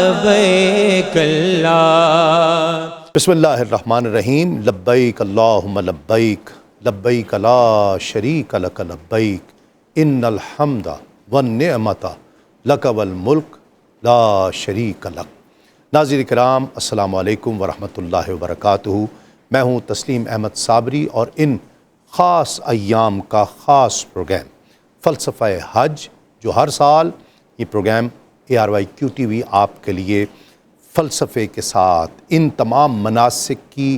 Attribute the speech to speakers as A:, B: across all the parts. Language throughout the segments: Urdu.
A: لبیک اللہ
B: بسم اللہ الرحمن الرحیم لبیک اللہم لبیک لبیک لا شریک لک لبیک ان الحمد والنعمت لک والملک لا شریک لک۔ ناظرین کرام السلام علیکم ورحمۃ اللہ وبرکاتہ۔ میں ہوں تسلیم احمد صابری اور ان خاص ایام کا خاص پروگرام فلسفہ حج، جو ہر سال یہ پروگرام ARYQTV آپ کے لیے فلسفے کے ساتھ ان تمام مناسک کی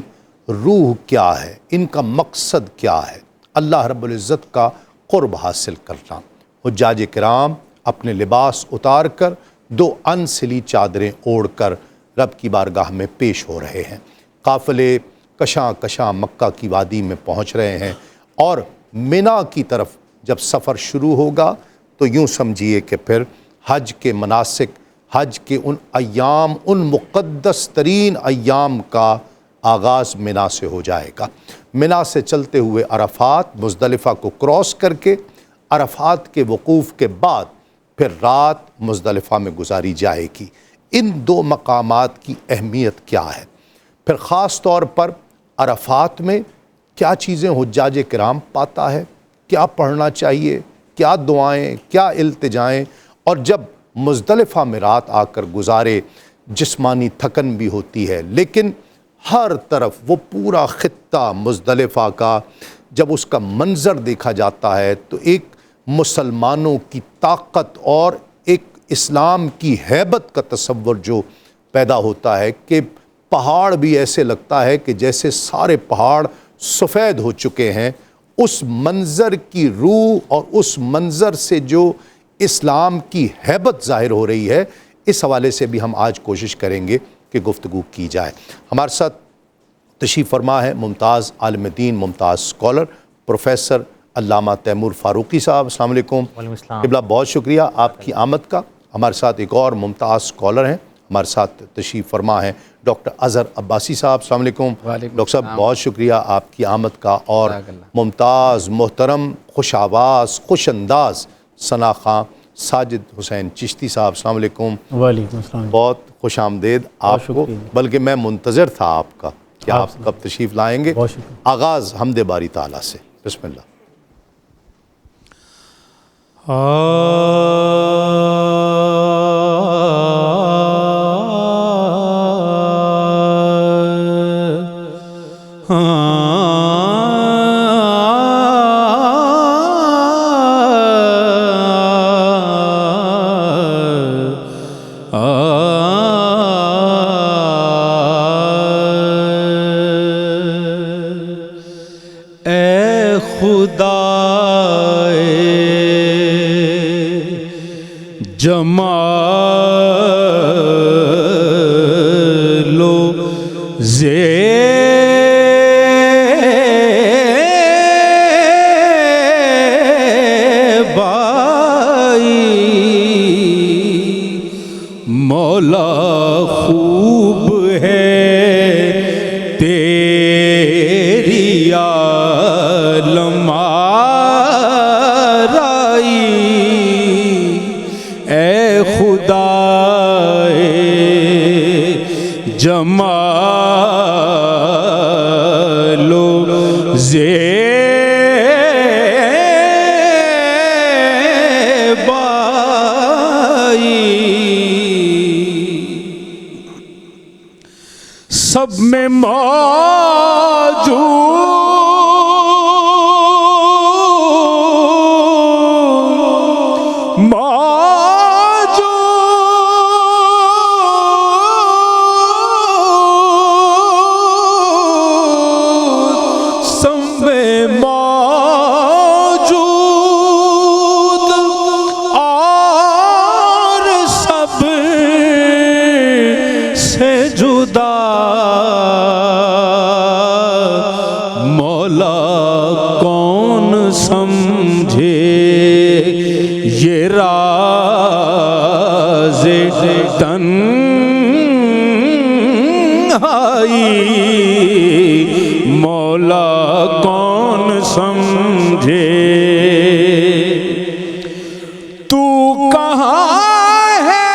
B: روح کیا ہے، ان کا مقصد کیا ہے، اللہ رب العزت کا قرب حاصل کرنا۔ حجاج کرام اپنے لباس اتار کر دو انسلی چادریں اوڑھ کر رب کی بارگاہ میں پیش ہو رہے ہیں۔ قافلے کشاں کشاں مکہ کی وادی میں پہنچ رہے ہیں اور مینا کی طرف جب سفر شروع ہوگا تو یوں سمجھیے کہ پھر حج کے مناسک، حج کے ان ایام، ان مقدس ترین ایام کا آغاز مینا سے ہو جائے گا۔ مینا سے چلتے ہوئے عرفات، مزدلفہ کو کراس کر کے عرفات کے وقوف کے بعد پھر رات مزدلفہ میں گزاری جائے گی۔ ان دو مقامات کی اہمیت کیا ہے؟ پھر خاص طور پر عرفات میں کیا چیزیں حجاج کرام پاتا ہے، کیا پڑھنا چاہیے، کیا دعائیں، کیا التجائیں، اور جب مزدلفہ میں رات آ کر گزارے جسمانی تھکن بھی ہوتی ہے، لیکن ہر طرف وہ پورا خطہ مزدلفہ کا جب اس کا منظر دیکھا جاتا ہے تو ایک مسلمانوں کی طاقت اور ایک اسلام کی ہیبت کا تصور جو پیدا ہوتا ہے کہ پہاڑ بھی ایسے لگتا ہے کہ جیسے سارے پہاڑ سفید ہو چکے ہیں۔ اس منظر کی روح اور اس منظر سے جو اسلام کی ہیبت ظاہر ہو رہی ہے، اس حوالے سے بھی ہم آج کوشش کریں گے کہ گفتگو کی جائے۔ ہمارے ساتھ تشریف فرما ہے ممتاز عالم دین، ممتاز اسکالر پروفیسر علامہ تیمور فاروقی صاحب۔ السلام علیکم۔
A: وعلیکم السلام۔
B: قبلہ بہت شکریہ آپ کی آمد کا۔ ہمارے ساتھ ایک اور ممتاز اسکالر ہیں، ہمارے ساتھ تشریف فرما ہیں ڈاکٹر اظہر عباسی صاحب۔ السلام علیکم ڈاکٹر صاحب، بہت شکریہ آپ کی آمد کا۔ اور ممتاز، محترم، خوش آواز، خوش انداز ثنا خاں ساجد حسین چشتی صاحب۔ السلام علیکم۔
C: وعلیکم السلام۔
B: بہت خوش آمدید آپ کو، بلکہ میں منتظر تھا آپ کا کہ آپ کب تشریف لائیں گے۔ آغاز حمد باری تعالیٰ سے، بسم اللہ۔
A: اے خدا جمال و زیبائی، مولا خوب ہے تیری عالم آرائی، اے خدا جمال و زیبائی، سب میں تنہائی، مولا کون سمجھے، تو کہاں ہے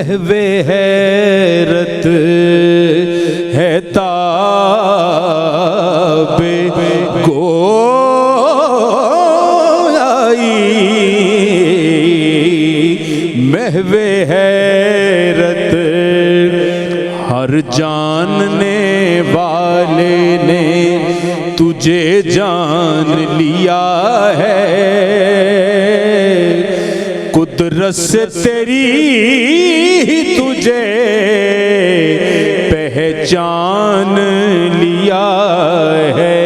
A: محو حیرت ہے تاب گویائی، محو حیرت ہر جاننے والے نے تجھے جان لیا ہے، قدرت سے تیری ہی تجھے پہچان لیا ہے،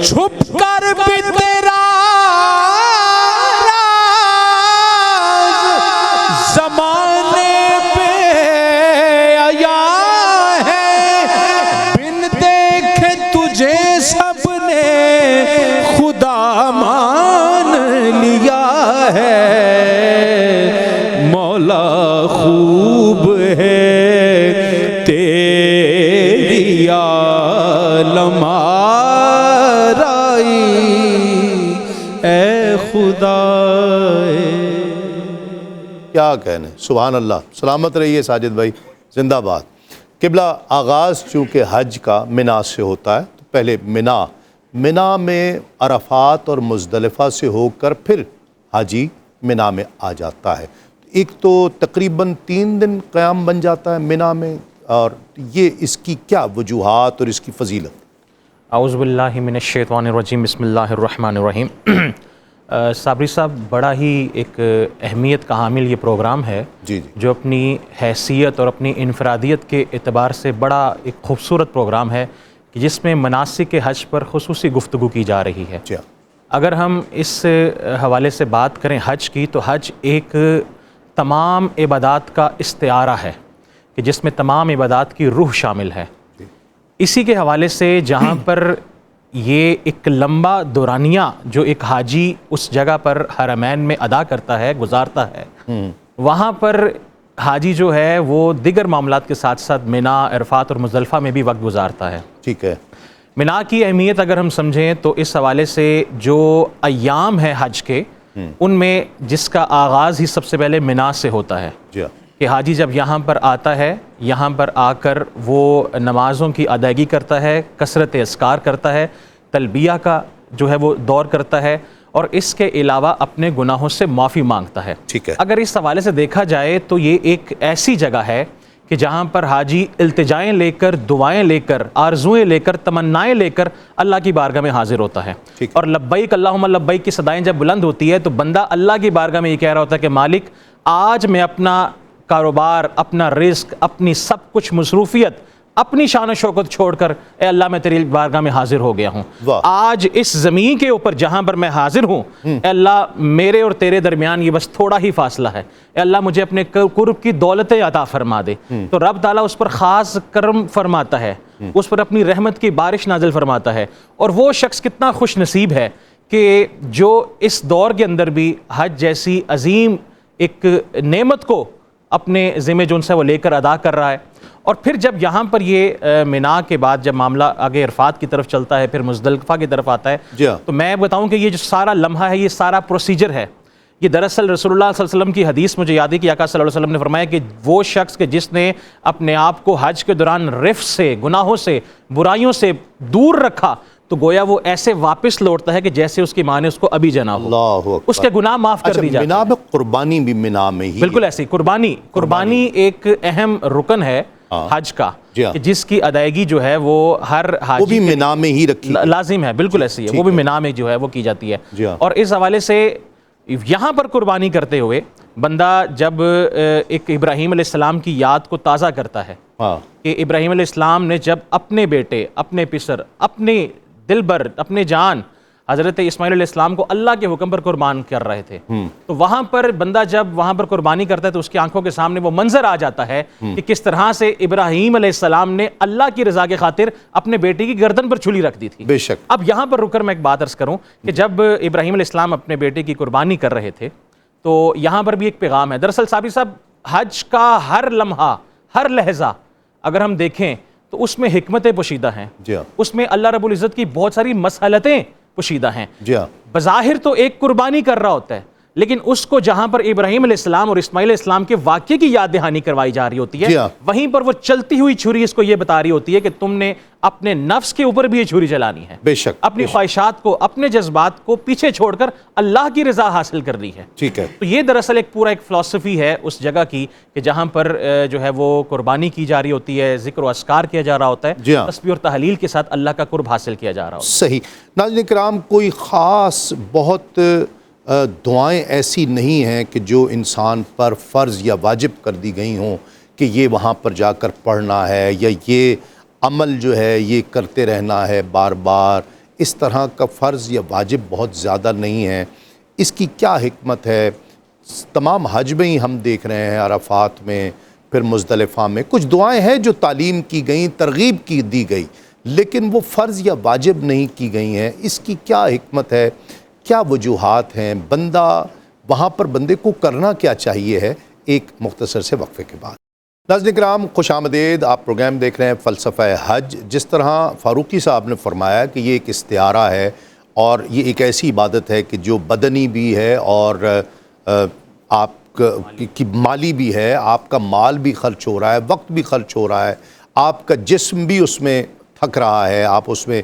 A: چھپ کر بھی تیرا راز زمانے پہ آیا ہے، بن دیکھے تجھے سب نے خدا مان لیا ہے، مولا خوب ہے تیری عالم آرائی، اے خدا۔
B: کیا کہنے، سبحان اللہ۔ سلامت رہیے ساجد بھائی، زندہ باد۔ قبلہ آغاز چونکہ حج کا منا سے ہوتا ہے، تو پہلے منا میں عرفات اور مزدلفہ سے ہو کر پھر حاجی منا میں آ جاتا ہے۔ ایک تو تقریباً 3 دن قیام بن جاتا ہے منا میں، اور یہ اس کی کیا وجوہات اور اس کی فضیلت؟
C: اعوذ باللہ من الشیطان الرجیم، بسم اللہ الرحمن الرحیم۔ صابری صاحب، بڑا ہی ایک اہمیت کا حامل یہ پروگرام ہے،
B: جی
C: جو اپنی حیثیت اور اپنی انفرادیت کے اعتبار سے بڑا ایک خوبصورت پروگرام ہے، کہ جس میں مناسک حج پر خصوصی گفتگو کی جا رہی ہے۔
B: جی
C: اگر ہم اس حوالے سے بات کریں حج کی، تو حج ایک تمام عبادات کا استعارہ ہے، کہ جس میں تمام عبادات کی روح شامل ہے۔ اسی کے حوالے سے جہاں پر یہ ایک لمبا دورانیہ جو ایک حاجی اس جگہ پر حرمین میں ادا کرتا ہے، گزارتا ہے، وہاں پر حاجی جو ہے وہ دیگر معاملات کے ساتھ ساتھ منا، عرفات اور مزدلفہ میں بھی وقت گزارتا ہے۔
B: ٹھیک ہے۔
C: منا کی اہمیت اگر ہم سمجھیں تو اس حوالے سے جو ایام ہے حج کے، ان میں جس کا آغاز ہی سب سے پہلے منا سے ہوتا ہے،
B: جی
C: کہ حاجی جب یہاں پر آتا ہے، یہاں پر آ کر وہ نمازوں کی ادائیگی کرتا ہے، کثرت اذکار کرتا ہے، تلبیہ کا جو ہے وہ دور کرتا ہے، اور اس کے علاوہ اپنے گناہوں سے معافی مانگتا ہے۔
B: ٹھیک ہے۔
C: اگر اس حوالے سے دیکھا جائے تو یہ ایک ایسی جگہ ہے کہ جہاں پر حاجی التجائیں لے کر، دعائیں لے کر، آرزوئیں لے کر، تمنائیں لے کر اللہ کی بارگاہ میں حاضر ہوتا ہے، اور لبیک اللہم لبیک کی صدائیں جب بلند ہوتی ہے تو بندہ اللہ کی بارگاہ میں یہ کہہ رہا ہوتا ہے کہ مالک، آج میں اپنا کاروبار، اپنا رزق، اپنی سب کچھ مصروفیت، اپنی شان و شوکت چھوڑ کر اے اللہ میں تیری بارگاہ میں حاضر ہو گیا ہوں۔ آج اس زمین کے اوپر جہاں پر میں حاضر ہوں، اے اللہ میرے اور تیرے درمیان یہ بس تھوڑا ہی فاصلہ ہے، اے اللہ مجھے اپنے قرب کی دولتیں عطا فرما دے۔ تو رب تعالیٰ اس پر خاص کرم فرماتا ہے، اس پر اپنی رحمت کی بارش نازل فرماتا ہے، اور وہ شخص کتنا خوش نصیب ہے کہ جو اس دور کے اندر بھی حج جیسی عظیم ایک نعمت کو اپنے ذمہ جو ان سے وہ لے کر ادا کر رہا ہے۔ اور پھر جب یہاں پر یہ منا کے بعد جب معاملہ آگے عرفات کی طرف چلتا ہے، پھر مزدلفہ کی طرف آتا ہے، تو میں بتاؤں کہ یہ جو سارا لمحہ ہے، یہ سارا پروسیجر ہے، یہ دراصل رسول اللہ صلی اللہ علیہ وسلم کی حدیث مجھے یاد ہے کہ آقا صلی اللہ علیہ وسلم نے فرمایا کہ وہ شخص کہ جس نے اپنے آپ کو حج کے دوران رفث سے، گناہوں سے، برائیوں سے دور رکھا، تو گویا وہ ایسے واپس لوٹتا ہے کہ جیسے اس کی ماں نے اس کو ابھی جنا ہو،
B: اللہ اکبر،
C: اس کے گناہ معاف کر دی جاتے ہیں۔
B: منا میں قربانی بھی منا میں ہی،
C: بالکل ایسی قربانی ایک اہم رکن ہے حج کا، کہ جس کی ادائیگی جو ہے وہ ہر حاجی
B: وہ بھی منا میں ہی رکھی
C: لازم ہے، بالکل ایسی ہے، وہ بھی منا میں جو ہے وہ کی جاتی ہے۔ اور اس حوالے سے یہاں پر قربانی کرتے ہوئے بندہ جب ایک ابراہیم علیہ السلام کی یاد کو تازہ کرتا ہے، کہ ابراہیم علیہ السلام نے جب اپنے بیٹے، اپنے پسر، اپنے دلبر، اپنے جان حضرت اسماعیل علیہ السلام کو اللہ کے حکم پر قربان کر رہے تھے، تو وہاں پر بندہ جب وہاں پر قربانی کرتا ہے تو اس کی آنکھوں کے سامنے وہ منظر آ جاتا ہے کہ کس طرح سے ابراہیم علیہ السلام نے اللہ کی رضا کے خاطر اپنے بیٹے کی گردن پر چھری رکھ دی تھی۔
B: بے شک۔
C: اب یہاں پر رک کر میں ایک بات عرض کروں کہ جب ابراہیم علیہ السلام اپنے بیٹے کی قربانی کر رہے تھے تو یہاں پر بھی ایک پیغام ہے۔ دراصل صابری صاحب، حج کا ہر لمحہ، ہر لحظہ اگر ہم دیکھیں تو اس میں حکمتیں پوشیدہ ہیں، اس میں اللہ رب العزت کی بہت ساری مصلحتیں پوشیدہ ہیں۔ بظاہر تو ایک قربانی کر رہا ہوتا ہے، لیکن اس کو جہاں پر ابراہیم علیہ السلام اور اسماعیل علیہ السلام کے واقعے کی یاد دہانی کروائی جا رہی ہوتی ہے، وہیں پر وہ چلتی ہوئی چھری اس کو یہ بتا رہی ہوتی ہے کہ تم نے اپنے نفس کے اوپر بھی یہ چھری چلانی ہے،
B: بے شک
C: اپنی خواہشات کو، اپنے جذبات کو پیچھے چھوڑ کر اللہ کی رضا حاصل کرنی ہے۔
B: ٹھیک ہے،
C: تو یہ دراصل ایک پورا ایک فلسفی ہے اس جگہ کی کہ جہاں پر جو ہے وہ قربانی کی جا رہی ہوتی ہے، ذکر و اذکار کیا جا رہا ہوتا ہے، تسبیح اور تحلیل کے ساتھ اللہ کا قرب حاصل کیا جا رہا ہوتا ہے۔
B: صحیح۔ ناظرین کرام، کوئی خاص بہت دعائیں ایسی نہیں ہیں کہ جو انسان پر فرض یا واجب کر دی گئی ہوں کہ یہ وہاں پر جا کر پڑھنا ہے یا یہ عمل جو ہے یہ کرتے رہنا ہے بار بار، اس طرح کا فرض یا واجب بہت زیادہ نہیں ہے۔ اس کی کیا حکمت ہے؟ تمام حج میں ہی ہم دیکھ رہے ہیں، عرفات میں، پھر مزدلفہ میں کچھ دعائیں ہیں جو تعلیم کی گئیں، ترغیب کی دی گئی، لیکن وہ فرض یا واجب نہیں کی گئی ہیں۔ اس کی کیا حکمت ہے؟ کیا وجوہات ہیں؟ بندہ وہاں پر بندے کو کرنا کیا چاہیے ہے؟ ایک مختصر سے وقفے کے بعد۔ ناظرین کرام، خوش آمدید، آپ پروگرام دیکھ رہے ہیں فلسفہ حج۔ جس طرح فاروقی صاحب نے فرمایا کہ یہ ایک استعارہ ہے اور یہ ایک ایسی عبادت ہے کہ جو بدنی بھی ہے اور آپ کی مالی بھی ہے، آپ کا مال بھی خرچ ہو رہا ہے، وقت بھی خرچ ہو رہا ہے، آپ کا جسم بھی اس میں تھک رہا ہے، آپ اس میں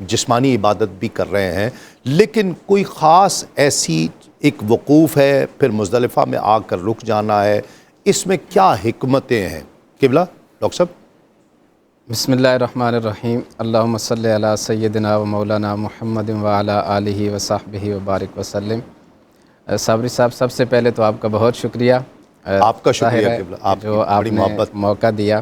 B: جسمانی عبادت بھی کر رہے ہیں، لیکن کوئی خاص ایسی ایک وقوف ہے، پھر مزدلفہ میں آ کر رک جانا ہے، اس میں کیا حکمتیں ہیں؟ قبلہ ڈاکٹر صاحب۔
D: بسم اللہ الرحمن الرحیم، اللہم صلی علی سیدنا و مولانا محمد وعلی آلہ وصحبہ وبارک وسلم۔ صابری صاحب، سب سے پہلے تو آپ کا بہت شکریہ،
B: آپ کا شکریہ قبلہ، آپ
D: جو آپ نے موقع دیا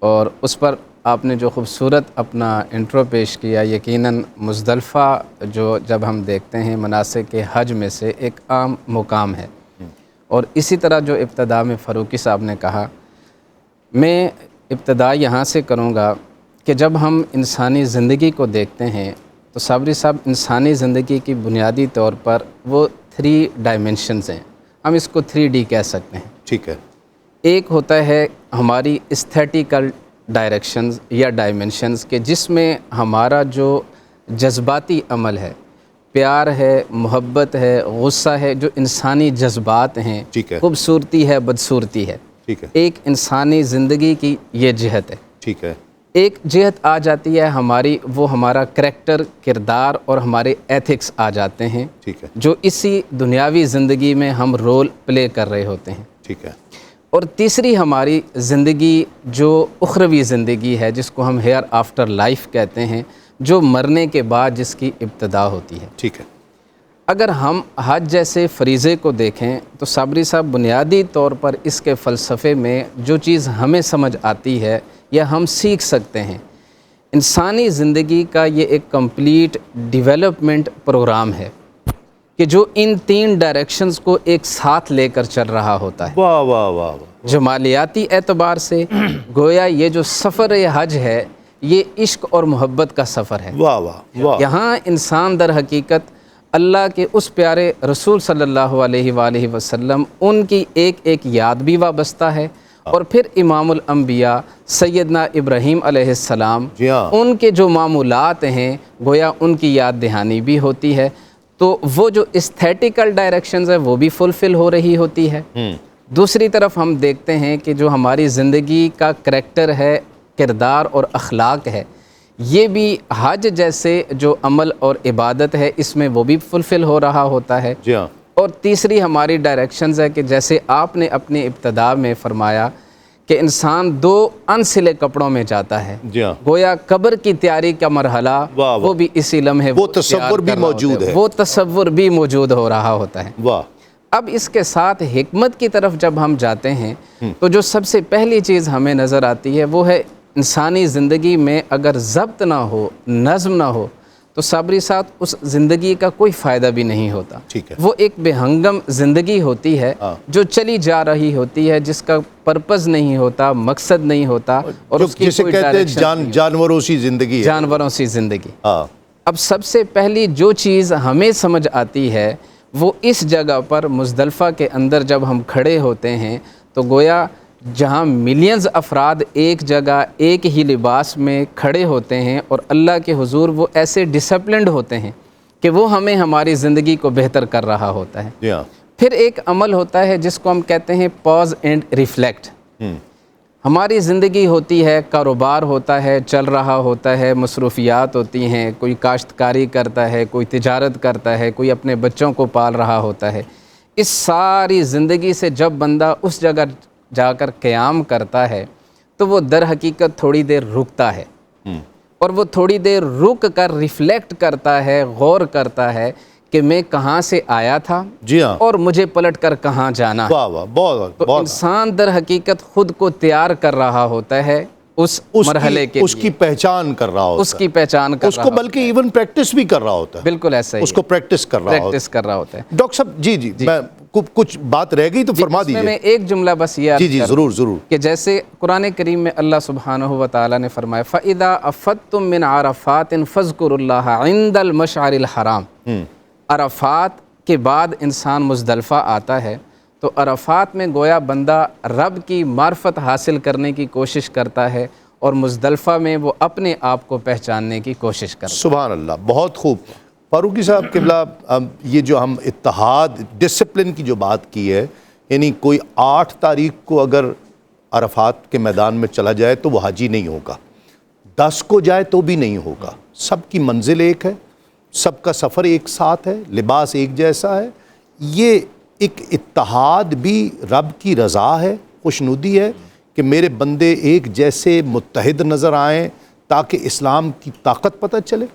D: اور اس پر آپ نے جو خوبصورت اپنا انٹرو پیش کیا۔ یقیناً مزدلفہ جو جب ہم دیکھتے ہیں مناسک حج میں سے ایک عام مقام ہے، اور اسی طرح جو ابتدا میں فاروقی صاحب نے کہا، میں ابتدا یہاں سے کروں گا کہ جب ہم انسانی زندگی کو دیکھتے ہیں تو صابری صاحب انسانی زندگی کی بنیادی طور پر وہ 3 ڈائمنشنز ہیں، ہم اس کو 3D کہہ سکتے ہیں۔
B: ٹھیک ہے۔
D: ایک ہوتا ہے ہماری استھیٹیکل ڈائریکشنز یا ڈائمنشنز کہ جس میں ہمارا جو جذباتی عمل ہے، پیار ہے، محبت ہے، غصہ ہے، جو انسانی جذبات ہیں، خوبصورتی ہے، بدصورتی ہے، ایک انسانی زندگی کی یہ جہت ہے۔
B: ٹھیک ہے۔
D: ایک جہت آ جاتی ہے ہماری، وہ ہمارا کریکٹر، کردار اور ہمارے ایتھکس آ جاتے ہیں،
B: ٹھیک ہے،
D: جو اسی دنیاوی زندگی میں ہم رول پلے کر رہے ہوتے ہیں۔
B: ٹھیک ہے۔
D: اور تیسری ہماری زندگی جو اخروی زندگی ہے، جس کو ہم ہیئر آفٹر لائف کہتے ہیں، جو مرنے کے بعد جس کی ابتدا ہوتی ہے۔
B: ٹھیک ہے۔
D: اگر ہم حج جیسے فریضے کو دیکھیں تو صابری صاحب بنیادی طور پر اس کے فلسفے میں جو چیز ہمیں سمجھ آتی ہے یا ہم سیکھ سکتے ہیں، انسانی زندگی کا یہ ایک کمپلیٹ ڈیولپمنٹ پروگرام ہے کہ جو ان 3 ڈائریکشنز کو ایک ساتھ لے کر چل رہا ہوتا ہے۔
B: واہ واہ واہ واہ۔
D: جمالیاتی اعتبار سے گویا یہ جو سفر حج ہے یہ عشق اور محبت کا سفر ہے۔
B: واہ واہ واہ۔
D: یہاں انسان در حقیقت اللہ کے اس پیارے رسول صلی اللہ علیہ وآلہ وسلم ان کی ایک ایک یاد بھی وابستہ ہے، اور پھر امام الانبیاء سیدنا ابراہیم علیہ السلام ان کے جو معمولات ہیں گویا ان کی یاد دہانی بھی ہوتی ہے، تو وہ جو استھیٹیکل ڈائریکشنز ہے وہ بھی فلفل ہو رہی ہوتی ہے۔ دوسری طرف ہم دیکھتے ہیں کہ جو ہماری زندگی کا کریکٹر ہے، کردار اور اخلاق ہے، یہ بھی حج جیسے جو عمل اور عبادت ہے اس میں وہ بھی فلفل ہو رہا ہوتا ہے۔ اور تیسری ہماری ڈائریکشنز ہے کہ جیسے آپ نے اپنی ابتدا میں فرمایا کہ انسان 2 انسلے کپڑوں میں جاتا ہے، گویا قبر کی تیاری کا مرحلہ وہ بھی اسی لمحے
B: وہ تصور بھی موجود ہے،
D: وہ تصور بھی موجود ہو رہا ہوتا ہے۔ اب اس کے ساتھ حکمت کی طرف جب ہم جاتے ہیں تو جو سب سے پہلی چیز ہمیں نظر آتی ہے وہ ہے انسانی زندگی میں اگر ضبط نہ ہو، نظم نہ ہو، تو صابری صاحب اس زندگی کا کوئی فائدہ بھی نہیں ہوتا۔ وہ ایک بے ہنگم زندگی ہوتی ہے جو چلی جا رہی ہوتی ہے، جس کا پرپز نہیں ہوتا، مقصد نہیں ہوتا، اور اس کی
B: جسے کہتے ہیں جانوروں سی زندگی،
D: جانوروں سی زندگی۔ اب سب سے پہلی جو چیز ہمیں سمجھ آتی ہے وہ اس جگہ پر مزدلفہ کے اندر جب ہم کھڑے ہوتے ہیں تو گویا جہاں ملینز افراد ایک جگہ ایک ہی لباس میں کھڑے ہوتے ہیں اور اللہ کے حضور وہ ایسے ڈسپلنڈ ہوتے ہیں کہ وہ ہمیں ہماری زندگی کو بہتر کر رہا ہوتا ہے۔
B: جی ہاں،
D: پھر ایک عمل ہوتا ہے جس کو ہم کہتے ہیں پاز اینڈ ریفلیکٹ۔ ہماری زندگی ہوتی ہے، کاروبار ہوتا ہے، چل رہا ہوتا ہے، مصروفیات ہوتی ہیں، کوئی کاشتکاری کرتا ہے، کوئی تجارت کرتا ہے، کوئی اپنے بچوں کو پال رہا ہوتا ہے۔ اس ساری زندگی سے جب بندہ اس جگہ جا کر قیام کرتا ہے تو وہ در حقیقت تھوڑی دیر رکتا ہے، اور وہ تھوڑی دیر رک کر ریفلیکٹ کرتا ہے، غور کرتا ہے کہ میں کہاں سے آیا تھا
B: جی ہاں،
D: اور مجھے پلٹ کر کہاں جانا ہے۔
B: واہ واہ، بہت
D: تو
B: بہت
D: انسان در حقیقت خود کو تیار کر رہا ہوتا ہے اس مرحلے کے
B: اس
D: لیے،
B: کی پہچان کر رہا ہوتا
D: اس کی پہچان کر
B: اس
D: رہا
B: کو
D: ہوتا
B: بلکہ ایون پریکٹس بھی کر رہا ہوتا ہے،
D: ہے۔ بالکل ایسا ہی
B: اس کو پریکٹس کر رہا ہوتا
D: پریکٹس کر رہا ہوتا ہے۔
B: ہے۔ ڈاکٹر صاحب جی میں کچھ بات رہ گئی تو فرما
D: اس میں
B: دیجیے۔
D: میں ایک جملہ بس یہ عرض
B: جی
D: کروں
B: ضرور ضرور۔
D: کہ جیسے قرآن کریم میں اللہ سبحانہ و تعالیٰ نے فرمایا فَإِذَا أَفَضْتُم مِّنْ عَرَفَاتٍ فَاذْكُرُوا اللَّهَ عِندَ الْمَشْعَرِ الْحَرَامِ۔ عرفات کے بعد انسان مزدلفہ آتا ہے تو عرفات میں گویا بندہ رب کی معرفت حاصل کرنے کی کوشش کرتا ہے، اور مزدلفہ میں وہ اپنے آپ کو پہچاننے کی کوشش کرتا ہے۔
B: سبحان اللہ، بہت خوب۔ فاروقی صاحب قبلہ، یہ جو ہم اتحاد ڈسپلن کی جو بات کی ہے، یعنی کوئی 8 تاریخ کو اگر عرفات کے میدان میں چلا جائے تو وہ حاجی نہیں ہوگا، 10 کو جائے تو بھی نہیں ہوگا۔ سب کی منزل ایک ہے، سب کا سفر ایک ساتھ ہے، لباس ایک جیسا ہے۔ یہ ایک اتحاد بھی رب کی رضا ہے، خوشنودی ہے کہ میرے بندے ایک جیسے متحد نظر آئیں تاکہ اسلام کی طاقت پتہ چلے۔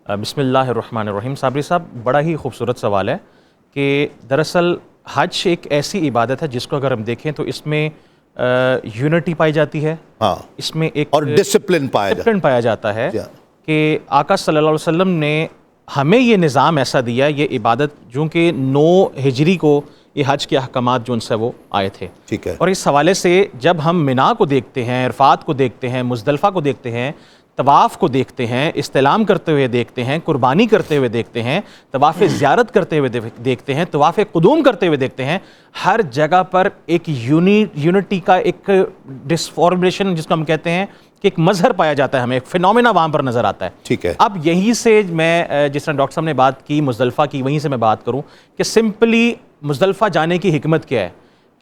C: بسم اللہ الرحمن الرحیم۔ صابری صاحب، بڑا ہی خوبصورت سوال ہے کہ دراصل حج ایک ایسی عبادت ہے جس کو اگر ہم دیکھیں تو اس میں یونٹی پائی جاتی ہے،
B: ہاں،
C: اس میں ایک
B: اور ڈسپلن
C: پایا جاتا ہے
B: جی ہاں۔
C: کہ آقا صلی اللہ علیہ وسلم نے ہمیں یہ نظام ایسا دیا، یہ عبادت جو کہ 9 ہجری کو یہ حج کے احکامات جو ان سے وہ آئے تھے۔
B: ٹھیک ہے۔
C: اور اس حوالے سے جب ہم منا کو دیکھتے ہیں، عرفات کو دیکھتے ہیں، مزدلفہ کو دیکھتے ہیں، طواف کو دیکھتے ہیں، استلام کرتے ہوئے دیکھتے ہیں، قربانی کرتے ہوئے دیکھتے ہیں، طواف زیارت کرتے ہوئے دیکھتے ہیں، طواف قدوم کرتے ہوئے دیکھتے ہیں، ہر جگہ پر ایک یونٹی کا ایک ڈسفارمیشن جس کو ہم کہتے ہیں کہ ایک مظہر پایا جاتا ہے، ہمیں ایک فینومینا وہاں پر نظر آتا ہے۔
B: ٹھیک ہے۔
C: اب یہیں سے میں جس طرح ڈاکٹر صاحب نے بات کی مزدلفہ کی، وہیں سے میں بات کروں کہ سمپلی مزدلفہ جانے کی حکمت کیا ہے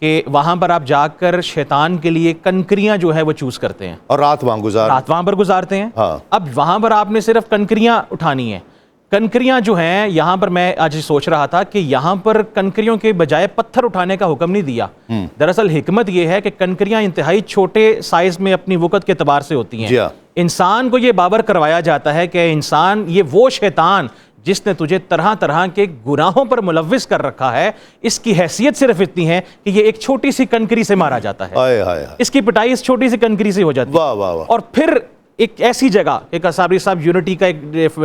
C: کہ وہاں پر آپ جا کر شیطان کے لیے کنکریاں جو ہے وہ چوز کرتے ہیں
B: اور رات وہاں
C: پر گزارتے ہیں۔
B: ہاں۔
C: اب وہاں پر آپ نے صرف کنکریاں اٹھانی ہیں۔ کنکریاں جو ہیں یہاں پر میں آج سوچ رہا تھا کہ یہاں پر کنکریوں کے بجائے پتھر اٹھانے کا حکم نہیں دیا۔ دراصل حکمت یہ ہے کہ کنکریاں انتہائی چھوٹے سائز میں اپنی وقت کے اعتبار سے ہوتی ہیں۔
B: جی ہاں۔
C: انسان کو یہ باور کروایا جاتا ہے کہ انسان یہ وہ شیطان جس نے تجھے طرح طرح کے گناہوں پر ملوث کر رکھا ہے، اس کی حیثیت صرف اتنی ہے کہ یہ ایک چھوٹی سی کنکری سے مارا جاتا ہے،
B: ہائے ہائے،
C: اس کی پٹائی اس چھوٹی سی کنکری سے ہو جاتی ہے۔
B: واہ واہ واہ۔
C: اور پھر ایک ایسی جگہ، ایک صابری صاحب یونٹی کا ایک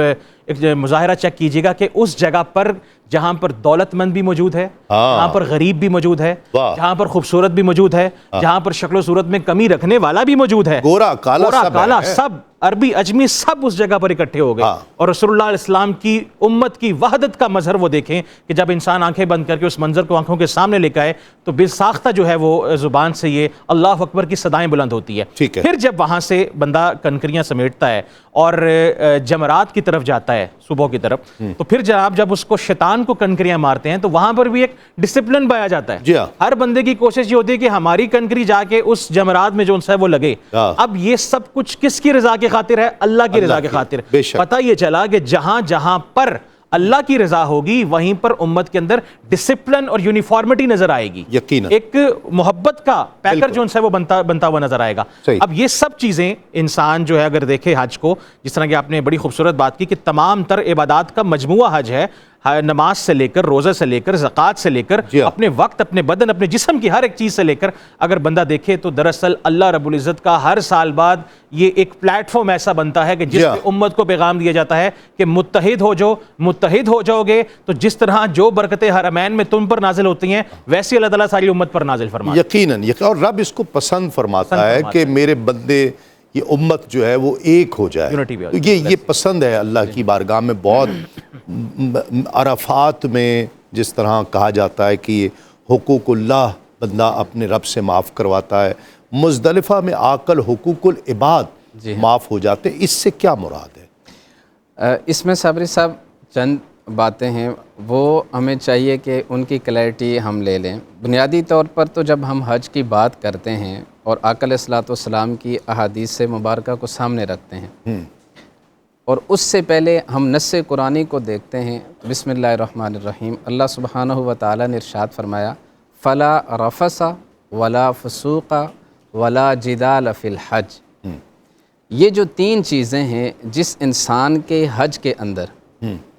C: مظاہرہ چیک کیجئے گا کہ اس جگہ پر جہاں پر دولت مند بھی موجود ہے، جہاں پر غریب بھی موجود ہے، جہاں پر خوبصورت بھی موجود ہے، جہاں پر شکل و صورت میں کمی رکھنے والا بھی موجود ہے،
B: گورا کالا
C: سب عربی اجمی سب اس جگہ پر اکٹھے ہو گئے۔ اور رسول اللہ علیہ السلام کی امت کی وحدت کا مظہر وہ دیکھیں کہ جب انسان آنکھیں بند کر کے اس منظر کو آنکھوں کے سامنے لے کے آئے تو بالساختہ جو ہے وہ زبان سے یہ اللہ اکبر کی صدائیں بلند ہوتی ہے۔ پھر جب وہاں سے بندہ کنکریاں سمیٹتا ہے اور جمرات کی طرف جاتا ہے صبح کی طرف، تو پھر جب اس کو شیطان کو کنکریاں مارتے ہیں تو وہاں پر بھی ایک ڈسپلن پایا جاتا ہے۔ ہر بندے کی کوشش یہ ہوتی ہے کہ ہماری کنکری جا کے اس جمرات میں جو ان سے وہ لگے۔ اب یہ سب کچھ کس کی رضا کی خاطر ہے؟ اللہ کی رضا کی خاطر۔ پتہ یہ چلا کہ جہاں جہاں پر اللہ کی رضا ہوگی وہیں پر امت کے اندر ڈسپلن اور یونیفارمٹی نظر آئے گی،
B: یقیناً
C: ایک محبت کا پیکر جو ان سے وہ بنتا ہوا نظر آئے گا۔ اب یہ سب چیزیں انسان جو ہے اگر دیکھے حج کو، جس طرح کہ آپ نے بڑی خوبصورت بات کی کہ تمام تر عبادات کا مجموعہ حج ہے، نماز سے لے کر، روزہ سے لے کر، زکوٰۃ سے لے کر، اپنے وقت، اپنے بدن، اپنے جسم کی ہر ایک چیز سے لے کر اگر بندہ دیکھے تو دراصل اللہ رب العزت کا ہر سال بعد یہ ایک پلیٹ فارم ایسا بنتا ہے کہ جس میں امت کو پیغام دیا جاتا ہے کہ متحد ہو جاؤ گے تو جس طرح جو برکتیں حرمین میں تم پر نازل ہوتی ہیں ویسی اللہ تعالیٰ ساری امت پر نازل فرماتا ہے۔
B: یقیناً، اور رب اس کو پسند فرماتا ہے کہ میرے بندے، یہ امت جو ہے وہ ایک ہو جائے۔ یہ پسند ہے اللہ کی بارگاہ میں بہت۔ عرفات میں جس طرح کہا جاتا ہے کہ یہ حقوق اللہ بندہ اپنے رب سے معاف کرواتا ہے، مزدلفہ میں آ کر حقوق العباد معاف ہو جاتے ہیں، اس سے کیا مراد ہے؟
D: اس میں صابری صاحب چند باتیں ہیں وہ ہمیں چاہیے کہ ان کی کلیئرٹی ہم لے لیں۔ بنیادی طور پر تو جب ہم حج کی بات کرتے ہیں اور آقا علیہ الصلوۃ والسلام کی احادیث مبارکہ کو سامنے رکھتے ہیں اور اس سے پہلے ہم نص قرآنی کو دیکھتے ہیں، بسم اللہ الرحمن الرحیم، اللہ سبحانہ و تعالیٰ نے ارشاد فرمایا فلا رفث ولا فسوق ولا جدال فی الحج۔ یہ جو تین چیزیں ہیں جس انسان کے حج کے اندر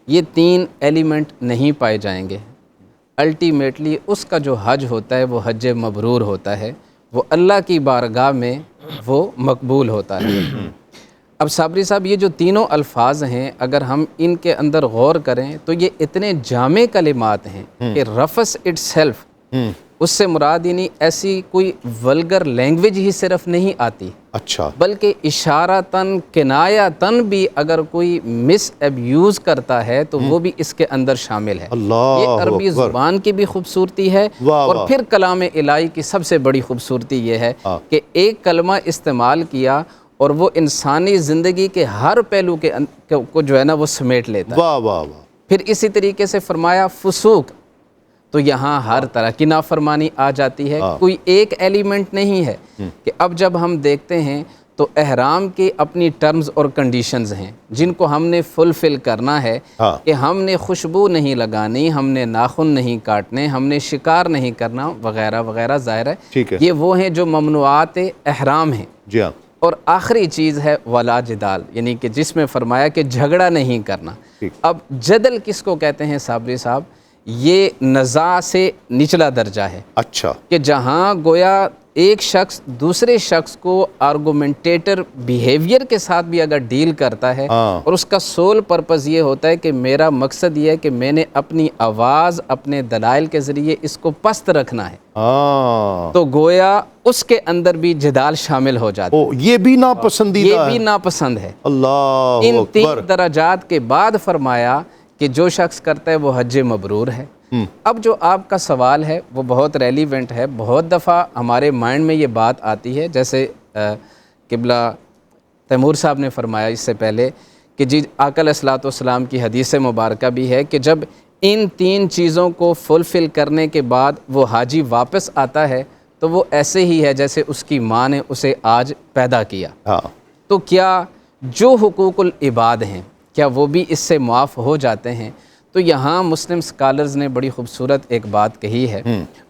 D: یہ تین ایلیمنٹ نہیں پائے جائیں گے، الٹیمیٹلی اس کا جو حج ہوتا ہے وہ حج مبرور ہوتا ہے، وہ اللہ کی بارگاہ میں وہ مقبول ہوتا ہے۔ اب صابری صاحب یہ جو تینوں الفاظ ہیں اگر ہم ان کے اندر غور کریں تو یہ اتنے جامع کلمات ہیں کہ رفث اٹ سیلف اس سے مراد ہی نہیں ایسی کوئی ولگر لینگویج ہی صرف نہیں آتی،
B: اچھا،
D: بلکہ اشارتاً کنایتاً بھی اگر کوئی مس ایبیوز کرتا ہے تو وہ بھی اس کے اندر شامل ہے۔
B: اللہ
D: یہ عربی
B: اکبر،
D: زبان کی بھی خوبصورتی ہے
B: واہ
D: اور
B: واہ،
D: پھر کلام الہی کی سب سے بڑی خوبصورتی یہ ہے کہ ایک کلمہ استعمال کیا اور وہ انسانی زندگی کے ہر پہلو کو جو ہے نا وہ سمیٹ لیتا ہے۔
B: واہ واہ واہ،
D: پھر اسی طریقے سے فرمایا فسوق، تو یہاں ہر طرح کی نافرمانی آ جاتی ہے، کوئی ایک ایلیمنٹ نہیں ہے کہ اب جب ہم دیکھتے ہیں تو احرام کی اپنی ٹرمز اور کنڈیشنز ہیں جن کو ہم نے فلفل کرنا ہے کہ ہم نے خوشبو نہیں لگانی، ہم نے ناخن نہیں کاٹنے، ہم نے شکار نہیں کرنا وغیرہ وغیرہ، ظاہر ہے
B: ٹھیک ہے،
D: یہ وہ ہیں جو ممنوعات احرام ہیں۔
B: جی ہاں،
D: اور آخری چیز ہے ولا جدال، یعنی کہ جس میں فرمایا کہ جھگڑا نہیں کرنا۔ اب جدل کس کو کہتے ہیں صابری صاحب؟ یہ نزاع سے نچلا درجہ ہے،
B: اچھا،
D: کہ جہاں گویا ایک شخص دوسرے شخص کو آرگومنٹیٹر بیہیویئر کے ساتھ بھی اگر ڈیل کرتا ہے اور اس کا سول پرپز یہ ہوتا ہے کہ میرا مقصد یہ ہے کہ میں نے اپنی آواز اپنے دلائل کے ذریعے اس کو پست رکھنا ہے، تو گویا اس کے اندر بھی جدال شامل ہو جاتا ہے،
B: یہ بھی ناپسندیدہ
D: یہ بھی
B: ہے،
D: ناپسند ہے۔
B: اللہ
D: ان
B: اکبر،
D: تین درجات کے بعد فرمایا کہ جو شخص کرتا ہے وہ حج مبرور ہے۔ اب جو آپ کا سوال ہے وہ بہت ریلیونٹ ہے، بہت دفعہ ہمارے مائنڈ میں یہ بات آتی ہے، جیسے قبلہ تیمور صاحب نے فرمایا اس سے پہلے کہ جی آقا علیہ الصلوۃ والسلام کی حدیث مبارکہ بھی ہے کہ جب ان تین چیزوں کو فلفل کرنے کے بعد وہ حاجی واپس آتا ہے تو وہ ایسے ہی ہے جیسے اس کی ماں نے اسے آج پیدا کیا۔ تو کیا جو حقوق العباد ہیں کیا وہ بھی اس سے معاف ہو جاتے ہیں؟ تو یہاں مسلم سکالرز نے بڑی خوبصورت ایک بات کہی ہے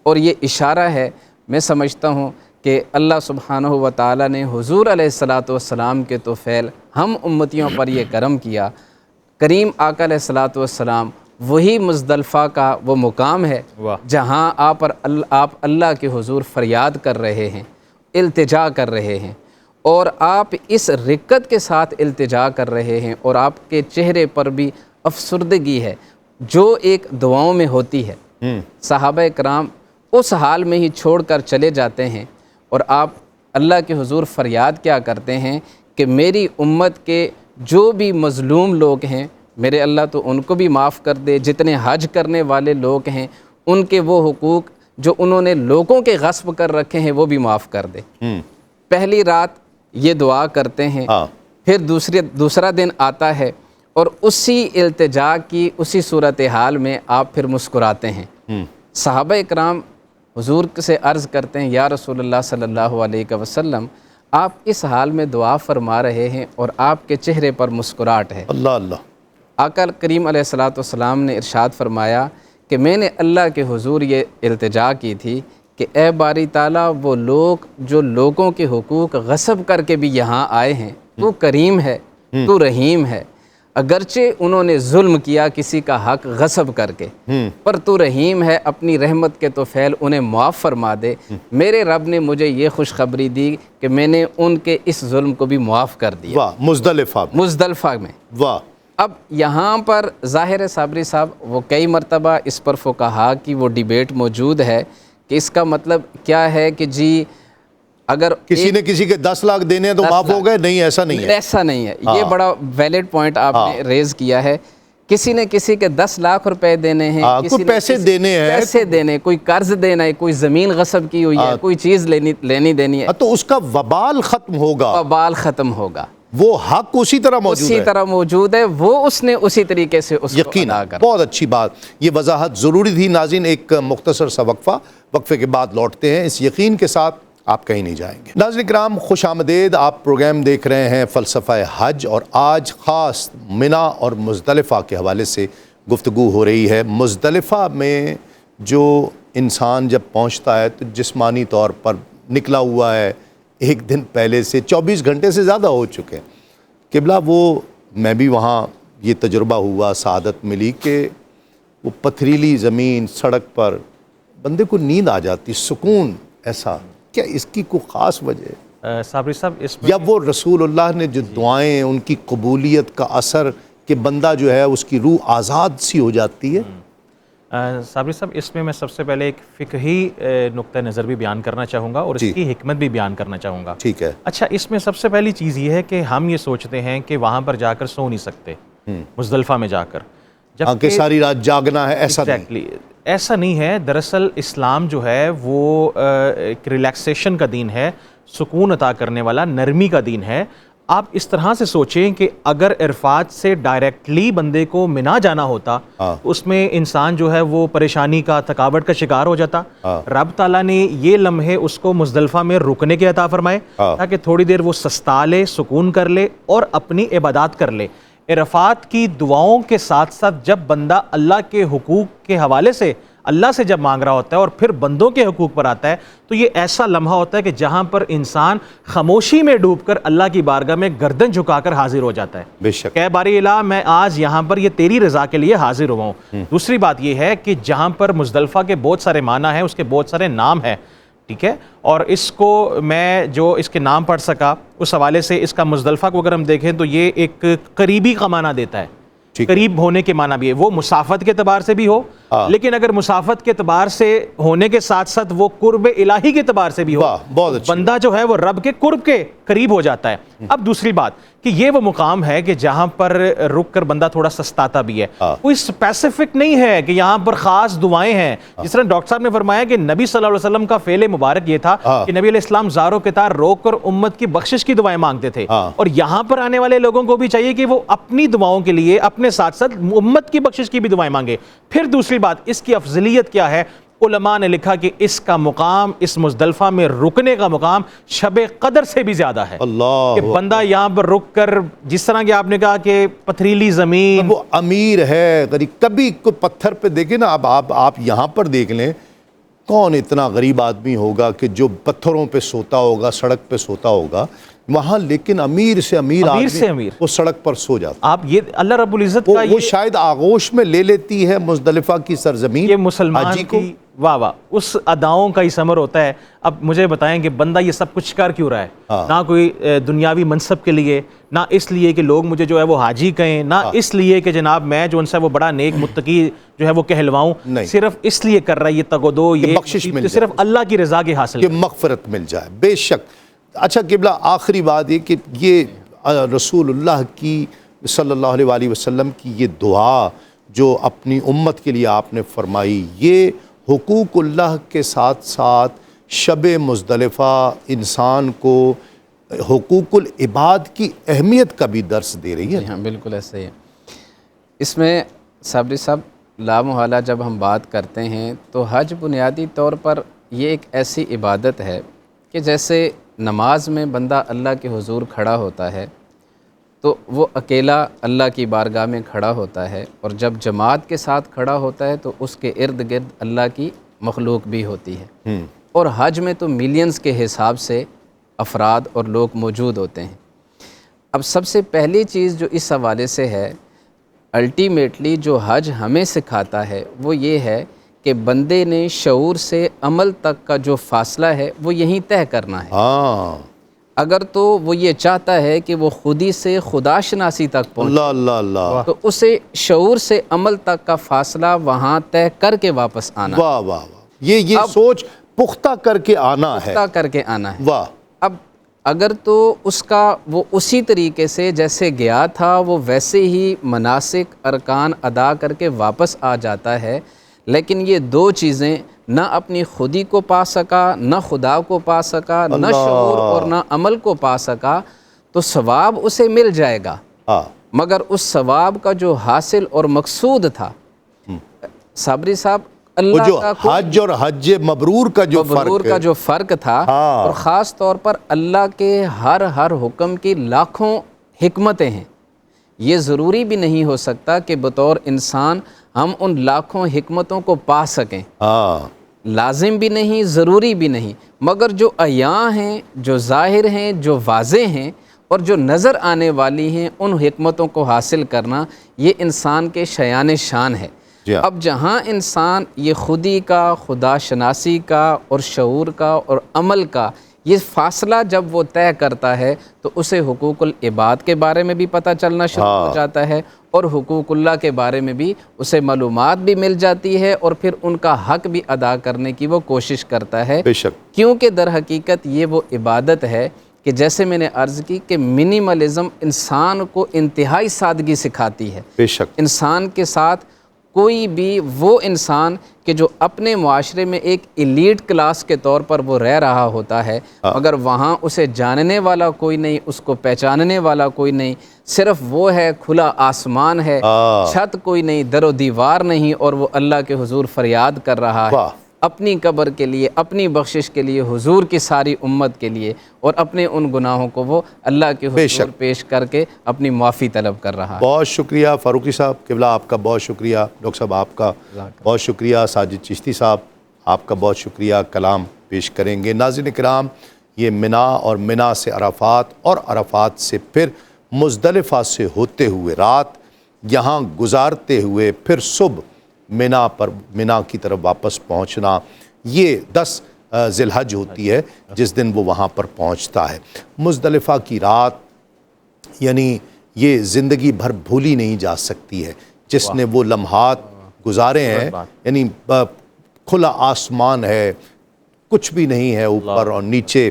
D: اور یہ اشارہ ہے، میں سمجھتا ہوں کہ اللہ سبحانہ و تعالیٰ نے حضور علیہ الصلوۃ والسلام کے توفیل ہم امتیوں پر یہ کرم کیا۔ کریم آقا علیہ الصلوۃ والسلام وہی مزدلفہ کا وہ مقام ہے جہاں آپ اللہ کے حضور فریاد کر رہے ہیں، التجا کر رہے ہیں، اور آپ اس رقت کے ساتھ التجا کر رہے ہیں اور آپ کے چہرے پر بھی افسردگی ہے جو ایک دعاؤں میں ہوتی ہے۔ صحابہ کرام اس حال میں ہی چھوڑ کر چلے جاتے ہیں اور آپ اللہ کے حضور فریاد کیا کرتے ہیں کہ میری امت کے جو بھی مظلوم لوگ ہیں میرے اللہ تو ان کو بھی معاف کر دے، جتنے حج کرنے والے لوگ ہیں ان کے وہ حقوق جو انہوں نے لوگوں کے غصب کر رکھے ہیں وہ بھی معاف کر دے۔ پہلی رات یہ دعا کرتے ہیں، پھر دوسرا دن آتا ہے اور اسی التجا کی اسی صورتحال میں آپ پھر مسکراتے ہیں۔ صحابہ اکرام حضور سے عرض کرتے ہیں یا رسول اللہ صلی اللہ علیہ وسلم آپ اس حال میں دعا فرما رہے ہیں اور آپ کے چہرے پر مسکراہٹ ہے۔
B: اللہ اللہ،
D: آقا کریم علیہ الصلوۃ والسلام نے ارشاد فرمایا کہ میں نے اللہ کے حضور یہ التجا کی تھی کہ اے باری تعالیٰ وہ لوگ جو لوگوں کے حقوق غصب کر کے بھی یہاں آئے ہیں، تو کریم ہے، تو رحیم ہے، اگرچہ انہوں نے ظلم کیا کسی کا حق غصب کر کے، پر تو رحیم ہے، اپنی رحمت کے توفیل انہیں معاف فرما دے۔ میرے رب نے مجھے یہ خوشخبری دی کہ میں نے ان کے اس ظلم کو بھی معاف کر دیا۔
B: واہ،
D: مزدلفہ میں۔
B: واہ،
D: اب یہاں پر ظاہر صابری صاحب وہ کئی مرتبہ اس پر فقہا کی وہ ڈیبیٹ موجود ہے کہ اس کا مطلب کیا ہے کہ جی اگر
B: کسی نے کسی کے 10 لاکھ دینے ہیں تو معاف ہو گئے؟ نہیں، ایسا نہیں ہے،
D: ایسا نہیں ہے۔ یہ بڑا ویلڈ پوائنٹ آپ نے ریز کیا ہے۔ کسی نے کسی کے 10 لاکھ روپے دینے ہیں،
B: کوئی پیسے دینے ہیں،
D: پیسے دینے، کوئی قرض دینا ہے، کوئی زمین غصب کی ہوئی ہے، کوئی چیز لینی دینی ہے،
B: تو اس کا وبال ختم ہوگا،
D: وبال ختم ہوگا۔
B: وہ حق اسی طرح موجود
D: اسی
B: ہے،
D: طرح موجود ہے، وہ اس نے اسی طریقے سے اس کو
B: یقینا
D: ادا کرنا۔
B: بہت اچھی بات، یہ وضاحت ضروری تھی۔ ناظرین ایک مختصر سا وقفے کے بعد لوٹتے ہیں، اس یقین کے ساتھ آپ کہیں نہیں جائیں گے۔ ناظرین کرام خوش آمدید، آپ پروگرام دیکھ رہے ہیں فلسفہ حج، اور آج خاص منا اور مزدلفہ کے حوالے سے گفتگو ہو رہی ہے۔ مزدلفہ میں جو انسان جب پہنچتا ہے تو جسمانی طور پر نکلا ہوا ہے، ایک دن پہلے سے 24 گھنٹے سے زیادہ ہو چکے ہیں۔ قبلہ وہ میں بھی وہاں یہ تجربہ ہوا، سعادت ملی کہ وہ پتھریلی زمین، سڑک پر بندے کو نیند آ جاتی، سکون ایسا۔ کیا اس کی کوئی خاص وجہ ہے؟
C: صابری صاحب اس میں
B: یا وہ رسول اللہ نے جو دعائیں، ان کی قبولیت کا اثر کہ بندہ جو ہے اس کی روح آزاد سی ہو جاتی ہے؟
C: صابری صاحب اس میں سب سے پہلے ایک فقہی نقطہ نظر بھی بیان کرنا چاہوں گا اور اس کی حکمت بھی بیان کرنا چاہوں گا۔
B: ٹھیک ہے۔
C: اچھا، اس میں سب سے پہلی چیز یہ ہے کہ ہم یہ سوچتے ہیں کہ وہاں پر جا کر سو نہیں سکتے، مزدلفہ میں جا کر،
B: کہ ساری رات جاگنا ہے، ایسا نہیں۔
C: ایگزیکٹلی ایسا نہیں ہے۔ دراصل اسلام جو ہے وہ ایک ریلیکسیشن کا دین ہے، سکون عطا کرنے والا، نرمی کا دین ہے۔ آپ اس طرح سے سوچیں کہ اگر عرفات سے ڈائریکٹلی بندے کو منا جانا ہوتا اس میں انسان جو ہے وہ پریشانی کا، تھکاوٹ کا شکار ہو جاتا۔ رب تعالیٰ نے یہ لمحے اس کو مزدلفہ میں رکنے کے عطا فرمائے تاکہ تھوڑی دیر وہ سستا لے، سکون کر لے اور اپنی عبادات کر لے۔ عرفات کی دعاؤں کے ساتھ ساتھ جب بندہ اللہ کے حقوق کے حوالے سے اللہ سے جب مانگ رہا ہوتا ہے اور پھر بندوں کے حقوق پر آتا ہے تو یہ ایسا لمحہ ہوتا ہے کہ جہاں پر انسان خاموشی میں ڈوب کر اللہ کی بارگاہ میں گردن جھکا کر حاضر ہو جاتا ہے۔
B: بے شک۔
C: کہ باری الہ میں آج یہاں پر یہ تیری رضا کے لیے حاضر ہوا ہوں۔ دوسری بات یہ ہے کہ جہاں پر مزدلفہ کے بہت سارے معنی ہیں، اس کے بہت سارے نام ہیں، ٹھیک ہے، اور اس کو میں جو اس کے نام پڑھ سکا اس حوالے سے اس کا مزدلفہ کو اگر ہم دیکھیں تو یہ ایک قریبی کا معنی دیتا ہے، قریب ہونے کے معنی بھی ہے، وہ مسافت کے اعتبار سے بھی ہو، لیکن اگر مسافت کے اعتبار سے ہونے کے ساتھ ساتھ وہ قرب الہی کے اعتبار سے بھی ہو، بندہ جو ہے وہ رب کے قرب کے قریب ہو جاتا ہے۔ اب دوسری بات کہ یہ وہ مقام ہے کہ جہاں پر رک کر بندہ تھوڑا سستاتا بھی ہے، کوئی اسپیسیفک نہیں ہے کہ یہاں پر خاص دعائیں ہیں۔ جس طرح ڈاکٹر صاحب نے فرمایا کہ نبی صلی اللہ علیہ وسلم کا فعل مبارک یہ تھا کہ نبی علیہ السلام زاروں کے تار روک کر امت کی بخشش کی دعائیں مانگتے تھے، اور یہاں پر آنے والے لوگوں کو بھی چاہیے کہ وہ اپنی دعاؤں کے لیے اپنے ساتھ ساتھ امت کی بخشش کی بھی دعائیں مانگے۔ پھر دوسری بات اس کی افضلیت کیا ہے؟ علماء نے لکھا کہ اس کا مقام، اس مزدلفہ میں رکنے کا مقام شب قدر سے بھی زیادہ ہے۔
B: اللہ،
C: کہ بندہ یہاں پر رک کر، جس طرح کہ آپ نے کہا کہ پتھریلی زمین،
B: وہ امیر ہے غریب، کبھی کوئی پتھر پہ دیکھیں نا، اب آپ یہاں پر دیکھ لیں، کون اتنا غریب آدمی ہوگا کہ جو پتھروں پہ سوتا ہوگا، سڑک پہ سوتا ہوگا وہاں، لیکن امیر سے امیر آدمی وہ سڑک پر سو جاتا۔
C: آپ یہ اللہ رب العزت کا
B: وہ شاید آغوش میں لے لیتی ہے مزدلفہ کی سرزمین
C: یہ مسلمان کی واہ واہ اس اداؤں کا ہی ثمر ہوتا ہے۔ اب مجھے بتائیں کہ بندہ یہ سب کچھ کر کیوں رہا ہے؟ نہ کوئی دنیاوی منصب کے لیے، نہ اس لیے کہ لوگ مجھے جو ہے وہ حاجی کہیں، نہ اس لیے کہ جناب میں جو ان سے وہ بڑا نیک متقی جو ہے وہ کہلواؤں، صرف اس لیے کر رہا ہے یہ تغدو، یہ
B: بخشش مل جائے،
C: صرف اللہ کی رضا کی حاصل،
B: کہ مغفرت مل جائے۔ بے شک۔ اچھا قبلہ آخری بات یہ کہ یہ رسول اللہ کی صلی اللہ علیہ وآلہ وسلم کی یہ دعا جو اپنی امت کے لیے آپ نے فرمائی، یہ حقوق اللہ کے ساتھ ساتھ شب مزدلفہ انسان کو حقوق العباد کی اہمیت کا بھی درس دے رہی ہے۔
D: ہاں بالکل ایسا ہی ہے۔ اس میں صابری صاحب لامحالہ جب ہم بات کرتے ہیں تو حج بنیادی طور پر یہ ایک ایسی عبادت ہے کہ جیسے نماز میں بندہ اللہ کے حضور کھڑا ہوتا ہے تو وہ اکیلا اللہ کی بارگاہ میں کھڑا ہوتا ہے، اور جب جماعت کے ساتھ کھڑا ہوتا ہے تو اس کے ارد گرد اللہ کی مخلوق بھی ہوتی ہے، اور حج میں تو ملینز کے حساب سے افراد اور لوگ موجود ہوتے ہیں۔ اب سب سے پہلی چیز جو اس حوالے سے ہے، الٹیمیٹلی جو حج ہمیں سکھاتا ہے وہ یہ ہے کہ بندے نے شعور سے عمل تک کا جو فاصلہ ہے وہ یہیں طے کرنا ہے۔ اگر تو وہ یہ چاہتا ہے کہ وہ خودی سے خدا شناسی تک پہنچے،
B: اللہ اللہ اللہ،
D: تو اسے شعور سے عمل تک کا فاصلہ وہاں طے کر کے واپس آنا ہے۔
B: واہ واہ واہ، یہ سوچ پختہ کر کے آنا ہے،
D: پختہ کر کے آنا ہے۔
B: واہ۔
D: اب اگر تو اس کا وہ اسی طریقے سے جیسے گیا تھا وہ ویسے ہی مناسک ارکان ادا کر کے واپس آ جاتا ہے، لیکن یہ دو چیزیں نہ اپنی خودی کو پا سکا، نہ خدا کو پا سکا، نہ شعور اور نہ عمل کو پا سکا، تو ثواب اسے مل جائے گا،
B: ہاں
D: مگر اس ثواب کا جو حاصل اور مقصود تھا، صابری صاحب،
B: وہ
D: اللہ
B: جو
D: کا
B: حج اور حج مبرور کا جو
D: مبرور کا جو فرق تھا،
B: ہاں،
D: اور خاص طور پر اللہ کے ہر حکم کی لاکھوں حکمتیں ہیں، یہ ضروری بھی نہیں ہو سکتا کہ بطور انسان ہم ان لاکھوں حکمتوں کو پا سکیں،
B: ہاں
D: لازم بھی نہیں، ضروری بھی نہیں، مگر جو عیاں ہیں، جو ظاہر ہیں، جو واضح ہیں اور جو نظر آنے والی ہیں، ان حکمتوں کو حاصل کرنا یہ انسان کے شیان شان ہے۔
B: جی ہاں،
D: اب جہاں انسان یہ خودی کا، خدا شناسی کا اور شعور کا اور عمل کا یہ فاصلہ جب وہ طے کرتا ہے تو اسے حقوق العباد کے بارے میں بھی پتہ چلنا شروع ہو جاتا ہے، اور حقوق اللہ کے بارے میں بھی اسے معلومات بھی مل جاتی ہے، اور پھر ان کا حق بھی ادا کرنے کی وہ کوشش کرتا ہے،
B: بے شک،
D: کیونکہ در حقیقت یہ وہ عبادت ہے کہ جیسے میں نے عرض کی کہ منیملزم انسان کو انتہائی سادگی سکھاتی ہے۔
B: بے شک،
D: انسان کے ساتھ کوئی بھی وہ انسان کہ جو اپنے معاشرے میں ایک ایلیٹ کلاس کے طور پر وہ رہ رہا ہوتا ہے، مگر وہاں اسے جاننے والا کوئی نہیں، اس کو پہچاننے والا کوئی نہیں، صرف وہ ہے، کھلا آسمان ہے، چھت کوئی نہیں، در و دیوار نہیں، اور وہ اللہ کے حضور فریاد کر رہا ہے اپنی قبر کے لیے، اپنی بخشش کے لیے، حضور کی ساری امت کے لیے، اور اپنے ان گناہوں کو وہ اللہ کے حضور پیش کر کے اپنی معافی طلب کر رہا ہے۔
B: بہت شکریہ فاروقی صاحب، قبلہ آپ کا بہت شکریہ، ڈاکٹر صاحب آپ کا بہت شکریہ، ساجد چشتی صاحب آپ کا بہت شکریہ، کلام پیش کریں گے۔ ناظرین کرام، یہ منا اور منا سے عرفات، اور عرفات سے پھر مزدلفہ سے ہوتے ہوئے رات یہاں گزارتے ہوئے پھر صبح منا کی طرف واپس پہنچنا، یہ 10 ذی الحج ہوتی ہے جس دن وہ وہاں پر پہنچتا ہے۔ مزدلفہ کی رات یعنی یہ زندگی بھر بھولی نہیں جا سکتی ہے، جس نے وہ لمحات گزارے ہیں، یعنی کھلا آسمان ہے، کچھ بھی نہیں ہے اوپر اور نیچے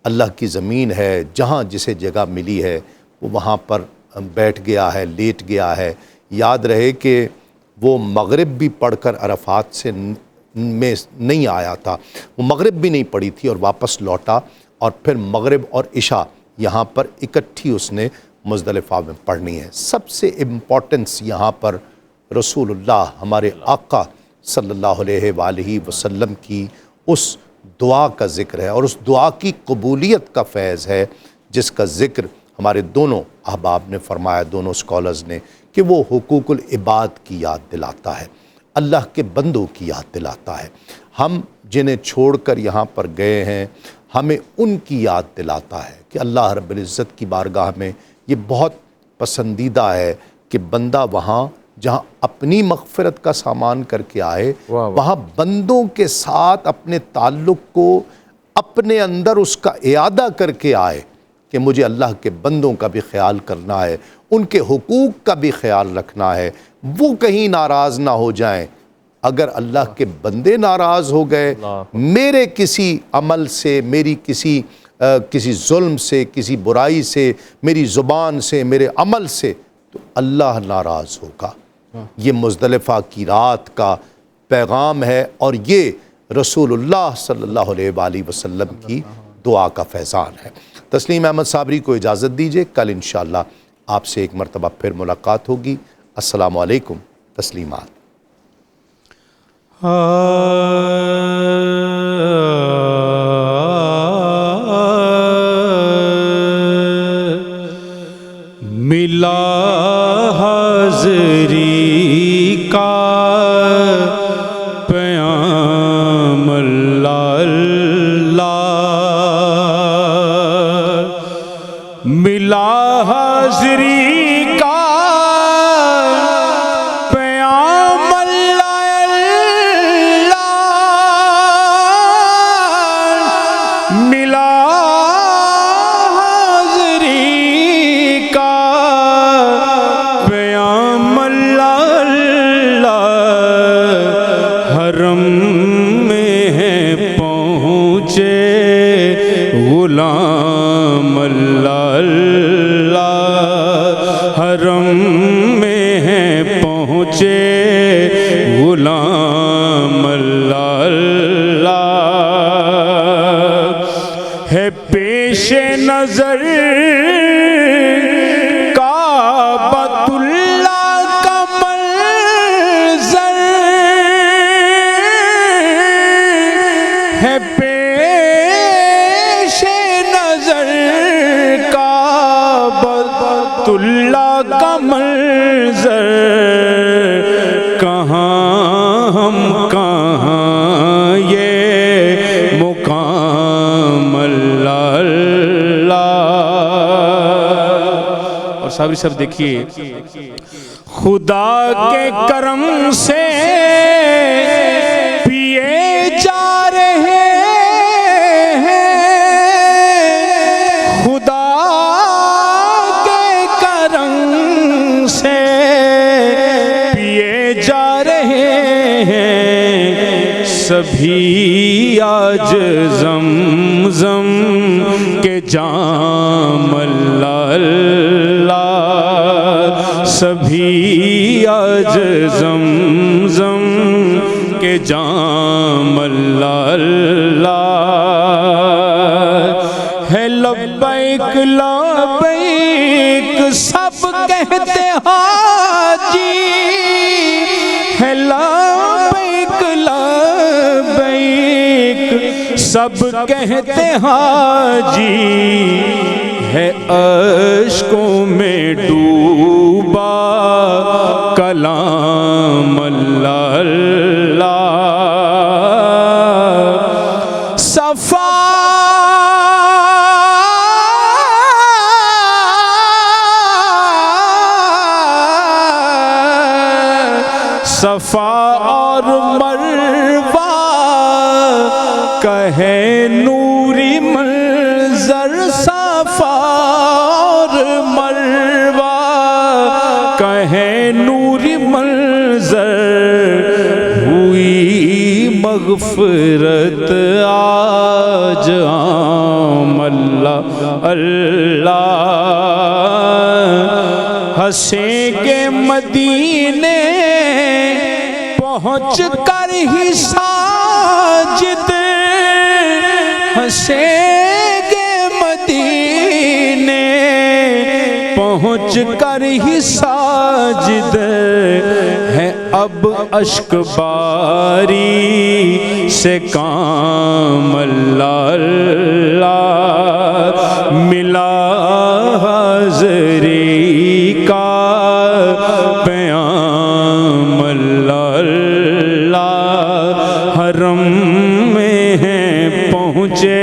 B: اللہ کی زمین ہے، جہاں جسے جگہ ملی ہے وہ وہاں پر بیٹھ گیا ہے، لیٹ گیا ہے۔ یاد رہے کہ وہ مغرب بھی پڑھ کر عرفات سے میں نہیں آیا تھا، وہ مغرب بھی نہیں پڑھی تھی اور واپس لوٹا، اور پھر مغرب اور عشاء یہاں پر اکٹھی اس نے مزدلفہ میں پڑھنی ہے۔ سب سے امپورٹنس یہاں پر رسول اللہ ہمارے آقا صلی اللہ علیہ وآلہ وسلم کی اس دعا کا ذکر ہے، اور اس دعا کی قبولیت کا فیض ہے، جس کا ذکر ہمارے دونوں احباب نے فرمایا، دونوں اسکالرز نے، کہ وہ حقوق العباد کی یاد دلاتا ہے، اللہ کے بندوں کی یاد دلاتا ہے۔ ہم جنہیں چھوڑ کر یہاں پر گئے ہیں، ہمیں ان کی یاد دلاتا ہے کہ اللہ رب العزت کی بارگاہ میں یہ بہت پسندیدہ ہے کہ بندہ وہاں جہاں اپنی مغفرت کا سامان کر کے آئے، وہاں بندوں کے ساتھ اپنے تعلق کو اپنے اندر اس کا اعادہ کر کے آئے کہ مجھے اللہ کے بندوں کا بھی خیال کرنا ہے، ان کے حقوق کا بھی خیال رکھنا ہے، وہ کہیں ناراض نہ ہو جائیں۔ اگر اللہ کے بندے ناراض ہو گئے میرے کسی عمل سے، میری کسی ظلم سے، کسی برائی سے، میری زبان سے، میرے عمل سے، تو اللہ ناراض ہوگا۔ یہ مزدلفہ کی رات کا پیغام ہے، اور یہ رسول اللہ صلی اللہ علیہ وآلہ وسلم کی دعا کا فیضان ہے۔ تسلیم احمد صابری کو اجازت دیجیے، کل انشاءاللہ آپ سے ایک مرتبہ پھر ملاقات ہوگی۔ السلام علیکم، تسلیمات۔
A: ملا حاضری کا پیام اللہ، ملا حاضری کا پیام اللہ، ملا حاضری کا پیام اللہ، حرم میں ہے پہنچے غلام اللہ، حرم میں ہے پہنچے غلام اللہ، ہے پیش نظر ہے پیش نظر کعبۃ اللہ کا منظر، کہاں ہم کہاں یہ مقام اللہ اللہ۔ اور صابری صاحب دیکھیے، خدا کے کرم سے پیے جا رہے ہیں، خدا کے کرم سے پیے جا رہے ہیں، سبھی آج زمزم کے جام اللہ اللہ، سبھی آج زمزم کے جام اللہ اللہ ہے۔ لبیک لبیک سب کہتے حاجی ہے، لبیک لبیک سب کہتے حاجی ہے، اشکوں میں ڈوبا کلام اللہ اللہ۔ صفا صفا اور مروہ کہے نوری منظر، صفا اور مروہ کہے نوری منظر، ہوئی مغفرت آج عام اللہ اللہ۔ ہنسیں گے مدینے پہنچ کر ہی ساجد، ہنسیں گے مدینے پہنچ کر ہی ساجد، ہے اب اشک باری سے کام اللہ اللہ، ملا حاضری کا پیام اللہ اللہ، حرم میں ہیں پہنچے